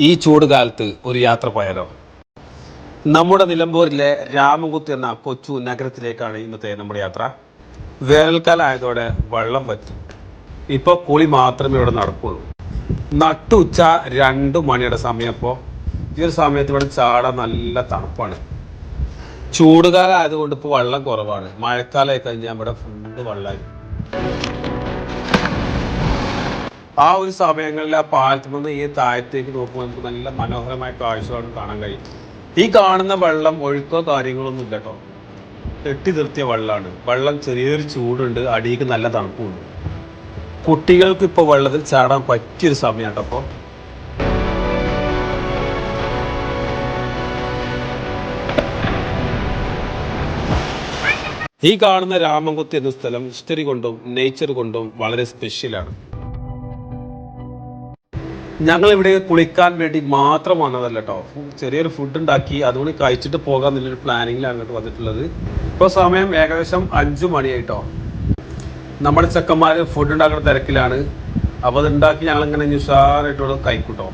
ഈ ചൂട് കാലത്ത് ഒരു യാത്ര പോയാലോ? നമ്മുടെ നിലമ്പൂരിലെ രാമകുത്ത് എന്ന കൊച്ചു നഗരത്തിലേക്കാണ് ഇന്നത്തെ നമ്മുടെ യാത്ര. വേനൽക്കാലം ആയതോടെ വെള്ളം പറ്റും. ഇപ്പോൾ കുളി മാത്രമേ ഇവിടെ നടക്കുള്ളൂ. നട്ടുച്ച 2 മണിയുടെ സമയം. ഇപ്പോൾ ഈ ഒരു സമയത്ത് ഇവിടെ ചാടാൻ നല്ല തണുപ്പാണ്. ചൂടുകാലം ആയതുകൊണ്ട് ഇപ്പോൾ വെള്ളം കുറവാണ്. മഴക്കാലമായി കഴിഞ്ഞാൽ ഇവിടെ ഫുള്ള് വെള്ളമായി. ആ ഒരു സമയങ്ങളിൽ ആ പാലത്തിൽ നിന്ന് ഈ താഴത്തേക്ക് നോക്കുമ്പോൾ നമുക്ക് നല്ല മനോഹരമായ കാഴ്ചകൾ കാണാൻ കഴിയും. ഈ കാണുന്ന വെള്ളം ഒഴുക്കോ കാര്യങ്ങളൊന്നും ഇല്ല കേട്ടോ. കെട്ടി നിർത്തിയ വെള്ളമാണ്. വെള്ളം ചെറിയൊരു ചൂടുണ്ട്, അടിയിലേക്ക് നല്ല തണുപ്പുണ്ട്. കുട്ടികൾക്ക് ഇപ്പോൾ വെള്ളത്തിൽ ചാടാൻ പറ്റിയൊരു സമയമാണ്. അപ്പോൾ ഈ കാണുന്ന രാമൻകുത്ത് എന്ന സ്ഥലം ഹിസ്റ്ററി കൊണ്ടും നേച്ചർ കൊണ്ടും വളരെ സ്പെഷ്യലാണ്. ഞങ്ങൾ ഇവിടെ കുളിക്കാൻ വേണ്ടി മാത്രം വന്നതല്ല കേട്ടോ. ചെറിയൊരു ഫുഡ് ഉണ്ടാക്കി അതുകൊണ്ട് കഴിച്ചിട്ട് പോകാമെന്നുള്ളൊരു പ്ലാനിങ്ങിലാണ് അങ്ങോട്ട് വന്നിട്ടുള്ളത്. ഇപ്പോൾ സമയം ഏകദേശം 5 മണിയായിട്ടോ. നമ്മുടെ ചെക്കന്മാർ ഫുഡ് ഉണ്ടാക്കുന്ന തിരക്കിലാണ്. അപ്പോൾ അത് ഉണ്ടാക്കി ഞങ്ങളിങ്ങനെ ഉഷാറായിട്ടുള്ള കഴിക്കൂട്ടോ.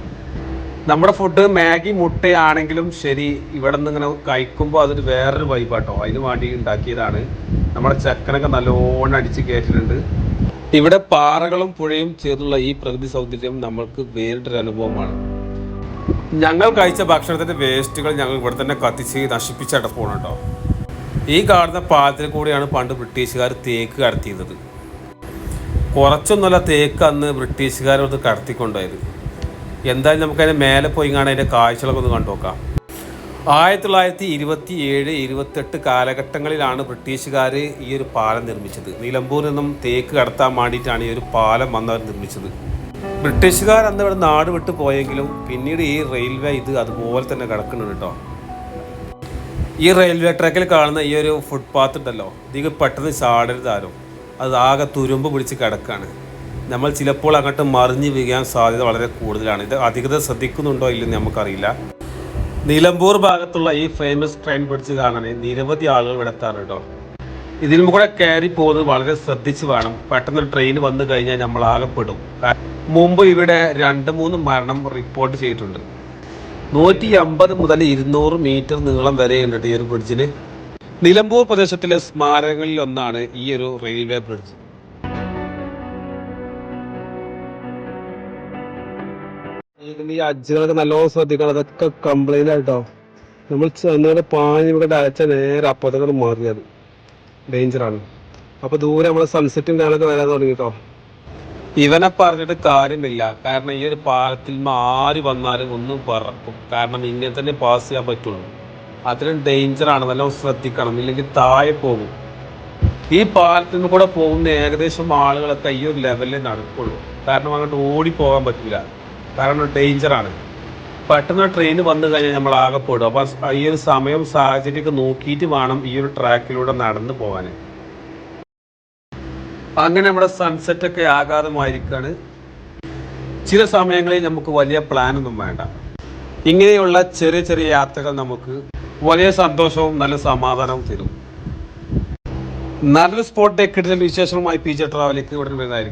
നമ്മുടെ ഫുഡ് മാഗി മുട്ടയാണെങ്കിലും ശരി, ഇവിടെ നിന്ന് ഇങ്ങനെ കഴിക്കുമ്പോൾ അതൊരു വേറൊരു വൈബാട്ടോ. അതിന് വേണ്ടി ഉണ്ടാക്കിയതാണ്. നമ്മുടെ ചെക്കനൊക്കെ നല്ലോണം അടിച്ച് കയറ്റിട്ടുണ്ട്. ഇവിടെ പാറകളും പുഴയും ചേർന്നുള്ള ഈ പ്രകൃതി സൗന്ദര്യം നമ്മൾക്ക് വേറിട്ടൊരു അനുഭവമാണ്. ഞങ്ങൾ കഴിച്ച ഭക്ഷണത്തിന്റെ വേസ്റ്റുകൾ ഞങ്ങൾ ഇവിടെ തന്നെ കത്തിച്ച് നശിപ്പിച്ചിട്ട് പോകണം കേട്ടോ. ഈ കാണുന്ന പാലത്തിൽ കൂടിയാണ് പണ്ട് ബ്രിട്ടീഷുകാർ തേക്ക് കടത്തിയിരുന്നത്. കുറച്ചൊന്നുമല്ല തേക്ക് അന്ന് ബ്രിട്ടീഷുകാരത് കടത്തിക്കൊണ്ടായത്. എന്തായാലും നമുക്കതിൻ്റെ മേലെ പോയി കാണാൻ അതിൻ്റെ കാഴ്ചകളൊക്കെ ഒന്ന് കണ്ടു നോക്കാം. 1927, 28 കാലഘട്ടങ്ങളിലാണ് ബ്രിട്ടീഷുകാർ ഈ ഒരു പാലം നിർമ്മിച്ചത്. നിലമ്പൂരിൽ നിന്നും തേക്ക് കടത്താൻ വേണ്ടിയിട്ടാണ് ഈ ഒരു പാലം വന്നവർ നിർമ്മിച്ചത്. ബ്രിട്ടീഷുകാർ അന്ന് ഇവിടെ നാട് വിട്ട് പോയെങ്കിലും പിന്നീട് ഈ റെയിൽവേ ഇത് അതുപോലെ തന്നെ കിടക്കുന്നുണ്ട് കേട്ടോ. ഈ റെയിൽവേ ട്രാക്കിൽ കാണുന്ന ഈ ഒരു ഫുട്പാത്ത് ഉണ്ടല്ലോ, ഇതിൽ പെട്ടെന്ന് ചാടരുതാരും. അത് ആകെ തുരുമ്പ് പിടിച്ച് കിടക്കുകയാണ്. നമ്മൾ ചിലപ്പോൾ അങ്ങോട്ട് മറിഞ്ഞ് വീഴാൻ സാധ്യത വളരെ കൂടുതലാണ്. ഇത് അധികൃതർ ശ്രദ്ധിക്കുന്നുണ്ടോ ഇല്ലെന്ന് നമുക്കറിയില്ല. നിലമ്പൂർ ഭാഗത്തുള്ള ഈ ഫേമസ് ട്രെയിൻ ബ്രിഡ്ജ് കാണാൻ നിരവധി ആളുകൾ ഇവിടെ എത്താറുണ്ട് കേട്ടോ. ഇതിലും കൂടെ കയറി പോകുന്നത് വളരെ ശ്രദ്ധിച്ച് വേണം. പെട്ടെന്ന് ട്രെയിൻ വന്നു കഴിഞ്ഞാൽ നമ്മൾ ആകെപ്പെടും. മുമ്പ് ഇവിടെ 2-3 മരണം റിപ്പോർട്ട് ചെയ്തിട്ടുണ്ട്. 150 മുതൽ 200 മീറ്റർ നീളം വരെയുണ്ട് ഈ ഒരു ബ്രിഡ്ജിന്. നിലമ്പൂർ പ്രദേശത്തിലെ സ്മാരകങ്ങളിൽ ഒന്നാണ് ഈ ഒരു റെയിൽവേ ബ്രിഡ്ജ്. ഈ അജ്ജുകളൊക്കെ നല്ലോണം ശ്രദ്ധിക്കണം. അതൊക്കെ കംപ്ലൈന്റ് ആയിട്ടോ. നമ്മൾ ചെന്നിട്ട് പാഞ്ഞ് ഇവിടെ അയച്ച നേരെ അപ്പുറത്തേക്ക് മാറിയത് ഡേഞ്ചറാണ്. അപ്പൊ ദൂരെ നമ്മളെ സൺസെറ്റിന്റെ ആളൊക്കെ വരാൻ തുടങ്ങിട്ടോ. ഇവനെ പറഞ്ഞിട്ട് കാര്യമില്ല. കാരണം ഈ ഒരു പാലത്തിൽ ആര് വന്നാലും ഒന്നും പറക്കും. കാരണം ഇങ്ങനെ തന്നെ പാസ് ചെയ്യാൻ പറ്റുള്ളൂ. അത്രയും ഡേഞ്ചറാണ്. നല്ലോണം ശ്രദ്ധിക്കണം, ഇല്ലെങ്കിൽ താഴെ പോകും. ഈ പാലത്തിൽ നിന്ന് കൂടെ പോകുന്ന ഏകദേശം ആളുകളൊക്കെ ഈ ഒരു ലെവലിൽ നടക്കുള്ളൂ. കാരണം അങ്ങോട്ട് ഓടി പോകാൻ പറ്റില്ല. കാരണം ഡേഞ്ചറാണ്. പെട്ടെന്ന് ട്രെയിൻ വന്നു കഴിഞ്ഞാൽ നമ്മൾ ആകെപ്പെടും. അപ്പം ഈ ഒരു സമയം സാഹചര്യമൊക്കെ നോക്കിയിട്ട് വേണം ഈ ഒരു ട്രാക്കിലൂടെ നടന്നു പോകാൻ. അങ്ങനെ നമ്മുടെ സൺസെറ്റ് ഒക്കെ ആഘാതമായിരിക്കാണ്. ചില സമയങ്ങളിൽ നമുക്ക് വലിയ പ്ലാനൊന്നും വേണ്ട. ഇങ്ങനെയുള്ള ചെറിയ ചെറിയ യാത്രകൾ നമുക്ക് വലിയ സന്തോഷവും നല്ല സമാധാനവും തരും. നല്ലൊരു സ്പോട്ട് കിട്ടുന്ന വിശേഷവുമായി PJ ട്രാവലിലേക്ക് ഇവിടെ വരുന്നതായിരിക്കും.